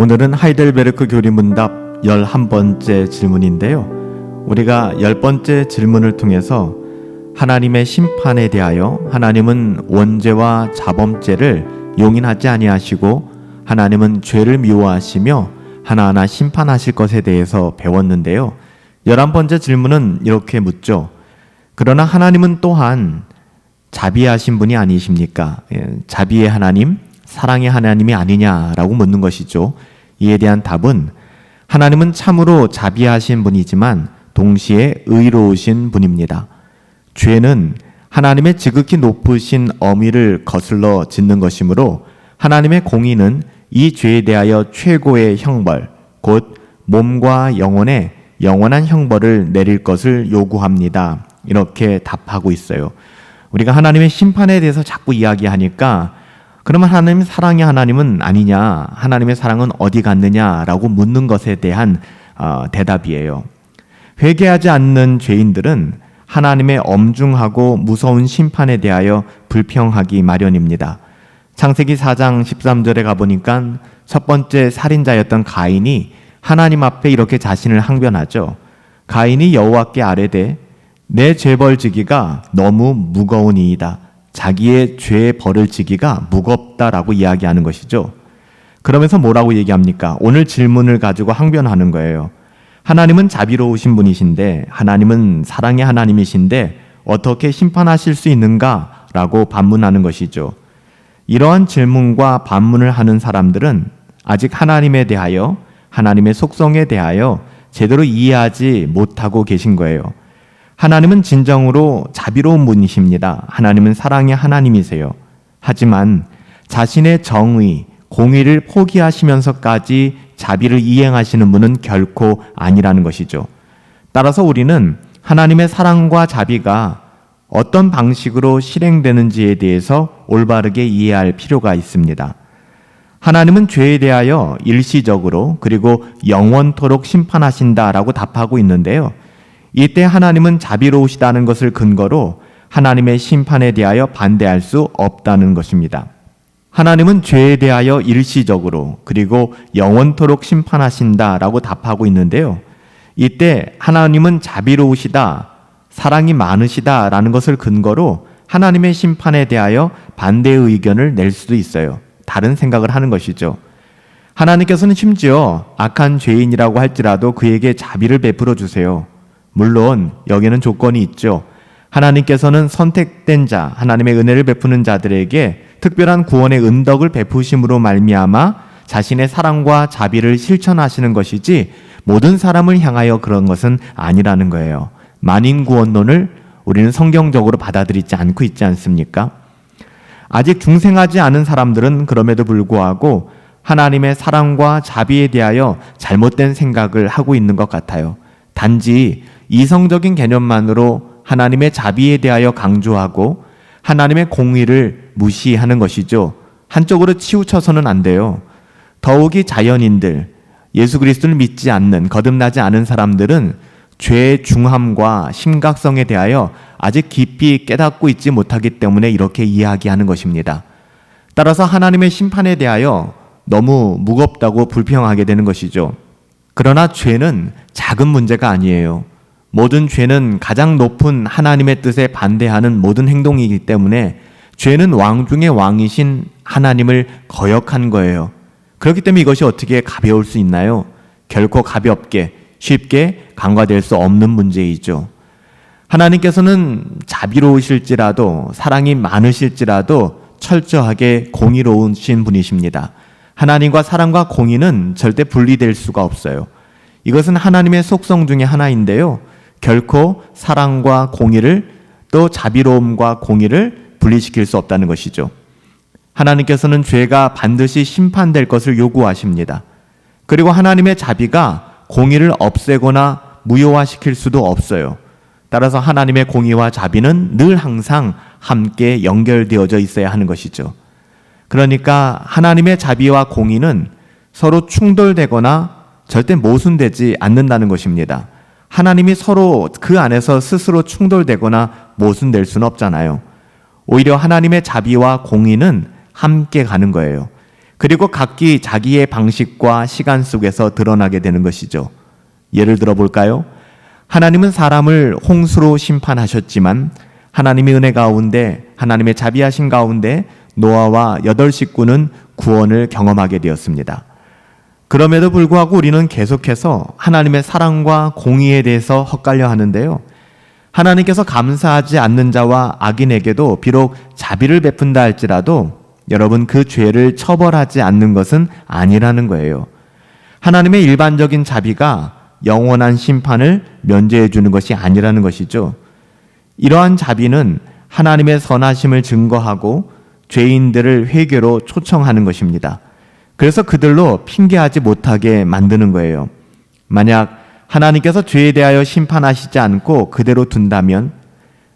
오늘은 하이델베르크 교리문답 11번째 질문인데요. 우리가 10번째 질문을 통해서 하나님의 심판에 대하여 하나님은 원죄와 자범죄를 용인하지 아니하시고 하나님은 죄를 미워하시며 하나하나 심판하실 것에 대해서 배웠는데요. 11번째 질문은 이렇게 묻죠. 그러나 하나님은 또한 자비하신 분이 아니십니까? 자비의 하나님, 사랑의 하나님이 아니냐라고 묻는 것이죠. 이에 대한 답은 하나님은 참으로 자비하신 분이지만 동시에 의로우신 분입니다. 죄는 하나님의 지극히 높으신 엄의를 거슬러 짓는 것이므로 하나님의 공의는 이 죄에 대하여 최고의 형벌, 곧 몸과 영혼에 영원한 형벌을 내릴 것을 요구합니다. 이렇게 답하고 있어요. 우리가 하나님의 심판에 대해서 자꾸 이야기하니까 그러면 하나님의 사랑의 하나님은 아니냐, 하나님의 사랑은 어디 갔느냐라고 묻는 것에 대한 대답이에요. 회개하지 않는 죄인들은 하나님의 엄중하고 무서운 심판에 대하여 불평하기 마련입니다. 창세기 4장 13절에 가보니까 첫 번째 살인자였던 가인이 하나님 앞에 이렇게 자신을 항변하죠. 가인이 여호와께 아뢰되 내 죄벌 지기가 너무 무거우니이다. 자기의 죄의 벌을 지기가 무겁다라고 이야기하는 것이죠. 그러면서 뭐라고 얘기합니까? 오늘 질문을 가지고 항변하는 거예요. 하나님은 자비로우신 분이신데, 하나님은 사랑의 하나님이신데 어떻게 심판하실 수 있는가? 라고 반문하는 것이죠. 이러한 질문과 반문을 하는 사람들은 아직 하나님에 대하여, 하나님의 속성에 대하여 제대로 이해하지 못하고 계신 거예요. 하나님은 진정으로 자비로운 분이십니다. 하나님은 사랑의 하나님이세요. 하지만 자신의 정의, 공의를 포기하시면서까지 자비를 이행하시는 분은 결코 아니라는 것이죠. 따라서 우리는 하나님의 사랑과 자비가 어떤 방식으로 실행되는지에 대해서 올바르게 이해할 필요가 있습니다. 하나님은 죄에 대하여 일시적으로 그리고 영원토록 심판하신다라고 답하고 있는데요. 이때 하나님은 자비로우시다는 것을 근거로 하나님의 심판에 대하여 반대할 수 없다는 것입니다. 하나님은 죄에 대하여 일시적으로 그리고 영원토록 심판하신다라고 답하고 있는데요. 이때 하나님은 자비로우시다, 사랑이 많으시다라는 것을 근거로 하나님의 심판에 대하여 반대의 의견을 낼 수도 있어요. 다른 생각을 하는 것이죠. 하나님께서는 심지어 악한 죄인이라고 할지라도 그에게 자비를 베풀어 주세요. 물론 여기에는 조건이 있죠. 하나님께서는 선택된 자, 하나님의 은혜를 베푸는 자들에게 특별한 구원의 은덕을 베푸심으로 말미암아 자신의 사랑과 자비를 실천하시는 것이지 모든 사람을 향하여 그런 것은 아니라는 거예요. 만인 구원론을 우리는 성경적으로 받아들이지 않고 있지 않습니까? 아직 중생하지 않은 사람들은 그럼에도 불구하고 하나님의 사랑과 자비에 대하여 잘못된 생각을 하고 있는 것 같아요. 단지 이성적인 개념만으로 하나님의 자비에 대하여 강조하고 하나님의 공의를 무시하는 것이죠. 한쪽으로 치우쳐서는 안 돼요. 더욱이 자연인들, 예수 그리스도를 믿지 않는, 거듭나지 않은 사람들은 죄의 중함과 심각성에 대하여 아직 깊이 깨닫고 있지 못하기 때문에 이렇게 이야기하는 것입니다. 따라서 하나님의 심판에 대하여 너무 무겁다고 불평하게 되는 것이죠. 그러나 죄는 작은 문제가 아니에요. 모든 죄는 가장 높은 하나님의 뜻에 반대하는 모든 행동이기 때문에 죄는 왕 중의 왕이신 하나님을 거역한 거예요. 그렇기 때문에 이것이 어떻게 가벼울 수 있나요? 결코 가볍게, 쉽게 간과될 수 없는 문제이죠. 하나님께서는 자비로우실지라도 사랑이 많으실지라도 철저하게 공의로우신 분이십니다. 하나님과 사랑과 공의는 절대 분리될 수가 없어요. 이것은 하나님의 속성 중에 하나인데요. 결코 사랑과 공의를 또 자비로움과 공의를 분리시킬 수 없다는 것이죠. 하나님께서는 죄가 반드시 심판될 것을 요구하십니다. 그리고 하나님의 자비가 공의를 없애거나 무효화시킬 수도 없어요. 따라서 하나님의 공의와 자비는 늘 항상 함께 연결되어져 있어야 하는 것이죠. 그러니까 하나님의 자비와 공의는 서로 충돌되거나 절대 모순되지 않는다는 것입니다. 하나님이 서로 그 안에서 스스로 충돌되거나 모순될 수는 없잖아요. 오히려 하나님의 자비와 공의는 함께 가는 거예요. 그리고 각기 자기의 방식과 시간 속에서 드러나게 되는 것이죠. 예를 들어 볼까요? 하나님은 사람을 홍수로 심판하셨지만 하나님의 은혜 가운데, 하나님의 자비하신 가운데 노아와 8식구는 구원을 경험하게 되었습니다. 그럼에도 불구하고 우리는 계속해서 하나님의 사랑과 공의에 대해서 헛갈려 하는데요. 하나님께서 감사하지 않는 자와 악인에게도 비록 자비를 베푼다 할지라도 여러분, 그 죄를 처벌하지 않는 것은 아니라는 거예요. 하나님의 일반적인 자비가 영원한 심판을 면제해 주는 것이 아니라는 것이죠. 이러한 자비는 하나님의 선하심을 증거하고 죄인들을 회개로 초청하는 것입니다. 그래서 그들로 핑계하지 못하게 만드는 거예요. 만약 하나님께서 죄에 대하여 심판하시지 않고 그대로 둔다면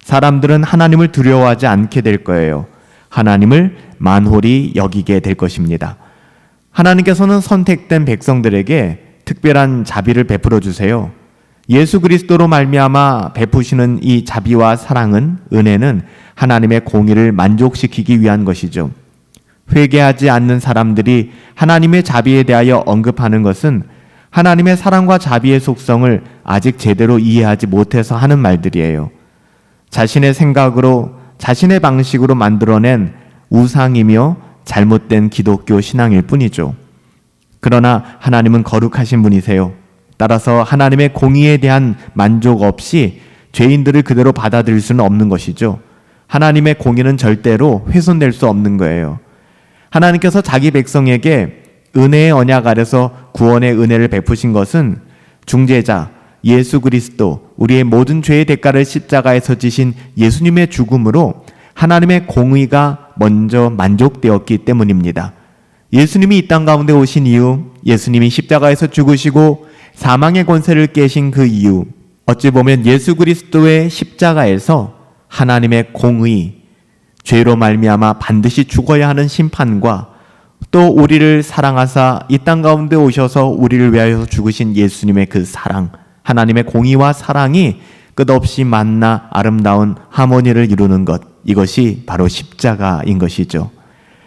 사람들은 하나님을 두려워하지 않게 될 거예요. 하나님을 만홀히 여기게 될 것입니다. 하나님께서는 선택된 백성들에게 특별한 자비를 베풀어 주세요. 예수 그리스도로 말미암아 베푸시는 이 자비와 사랑은, 은혜는 하나님의 공의를 만족시키기 위한 것이죠. 회개하지 않는 사람들이 하나님의 자비에 대하여 언급하는 것은 하나님의 사랑과 자비의 속성을 아직 제대로 이해하지 못해서 하는 말들이에요. 자신의 생각으로, 자신의 방식으로 만들어낸 우상이며 잘못된 기독교 신앙일 뿐이죠. 그러나 하나님은 거룩하신 분이세요. 따라서 하나님의 공의에 대한 만족 없이 죄인들을 그대로 받아들일 수는 없는 것이죠. 하나님의 공의는 절대로 훼손될 수 없는 거예요. 하나님께서 자기 백성에게 은혜의 언약 아래서 구원의 은혜를 베푸신 것은 중재자 예수 그리스도, 우리의 모든 죄의 대가를 십자가에서 지신 예수님의 죽음으로 하나님의 공의가 먼저 만족되었기 때문입니다. 예수님이 이 땅 가운데 오신 이유, 예수님이 십자가에서 죽으시고 사망의 권세를 깨신 그 이유, 어찌 보면 예수 그리스도의 십자가에서 하나님의 공의, 죄로 말미암아 반드시 죽어야 하는 심판과 또 우리를 사랑하사 이 땅 가운데 오셔서 우리를 위하여 죽으신 예수님의 그 사랑, 하나님의 공의와 사랑이 끝없이 만나 아름다운 하모니를 이루는 것, 이것이 바로 십자가인 것이죠.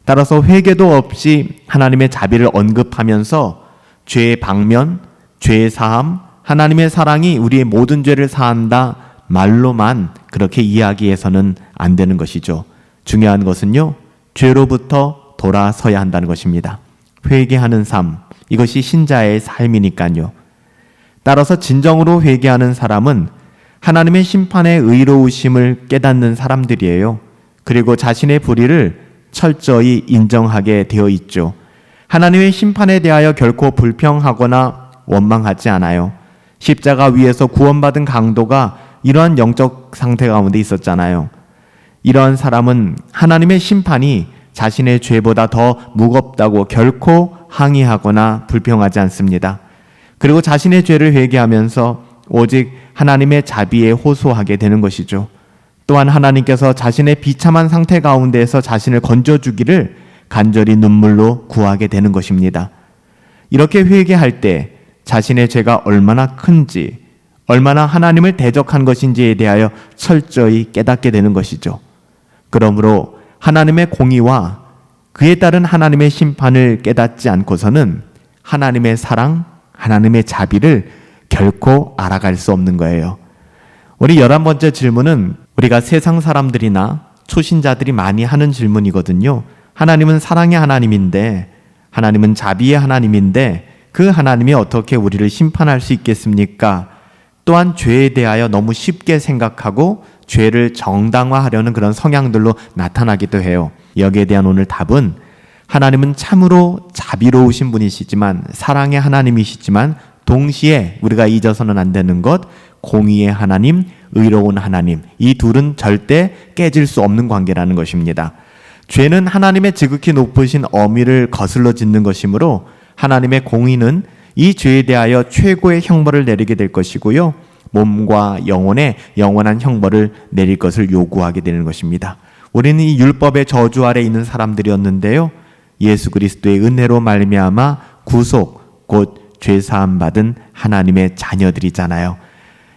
따라서 회개도 없이 하나님의 자비를 언급하면서 죄의 방면, 죄의 사함, 하나님의 사랑이 우리의 모든 죄를 사한다 말로만 그렇게 이야기해서는 안 되는 것이죠. 중요한 것은요, 죄로부터 돌아서야 한다는 것입니다. 회개하는 삶, 이것이 신자의 삶이니까요. 따라서 진정으로 회개하는 사람은 하나님의 심판의 의로우심을 깨닫는 사람들이에요. 그리고 자신의 불의를 철저히 인정하게 되어 있죠. 하나님의 심판에 대하여 결코 불평하거나 원망하지 않아요. 십자가 위에서 구원받은 강도가 이러한 영적 상태 가운데 있었잖아요. 이러한 사람은 하나님의 심판이 자신의 죄보다 더 무겁다고 결코 항의하거나 불평하지 않습니다. 그리고 자신의 죄를 회개하면서 오직 하나님의 자비에 호소하게 되는 것이죠. 또한 하나님께서 자신의 비참한 상태 가운데에서 자신을 건져주기를 간절히 눈물로 구하게 되는 것입니다. 이렇게 회개할 때 자신의 죄가 얼마나 큰지, 얼마나 하나님을 대적한 것인지에 대하여 철저히 깨닫게 되는 것이죠. 그러므로 하나님의 공의와 그에 따른 하나님의 심판을 깨닫지 않고서는 하나님의 사랑, 하나님의 자비를 결코 알아갈 수 없는 거예요. 우리 11번째 질문은 우리가 세상 사람들이나 초신자들이 많이 하는 질문이거든요. 하나님은 사랑의 하나님인데, 하나님은 자비의 하나님인데 그 하나님이 어떻게 우리를 심판할 수 있겠습니까? 또한 죄에 대하여 너무 쉽게 생각하고 죄를 정당화하려는 그런 성향들로 나타나기도 해요. 여기에 대한 오늘 답은 하나님은 참으로 자비로우신 분이시지만, 사랑의 하나님이시지만 동시에 우리가 잊어서는 안 되는 것, 공의의 하나님, 의로운 하나님, 이 둘은 절대 깨질 수 없는 관계라는 것입니다. 죄는 하나님의 지극히 높으신 어미를 거슬러 짓는 것이므로 하나님의 공의는 이 죄에 대하여 최고의 형벌을 내리게 될 것이고요, 몸과 영혼에 영원한 형벌을 내릴 것을 요구하게 되는 것입니다. 우리는 이 율법의 저주 아래 있는 사람들이었는데요, 예수 그리스도의 은혜로 말미암아 구속, 곧 죄사함 받은 하나님의 자녀들이잖아요.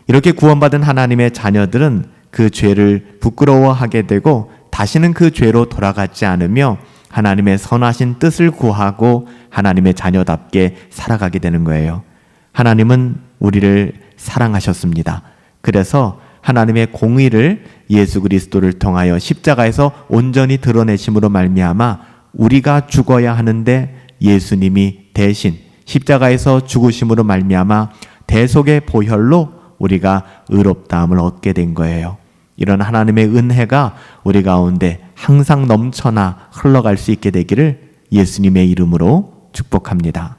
이렇게 구원받은 하나님의 자녀들은 그 죄를 부끄러워하게 되고 다시는 그 죄로 돌아가지 않으며 하나님의 선하신 뜻을 구하고 하나님의 자녀답게 살아가게 되는 거예요. 하나님은 우리를 사랑하셨습니다. 그래서 하나님의 공의를 예수 그리스도를 통하여 십자가에서 온전히 드러내심으로 말미암아 우리가 죽어야 하는데 예수님이 대신 십자가에서 죽으심으로 말미암아 대속의 보혈로 우리가 의롭다함을 얻게 된 거예요. 이런 하나님의 은혜가 우리 가운데 항상 넘쳐나 흘러갈 수 있게 되기를 예수님의 이름으로 축복합니다.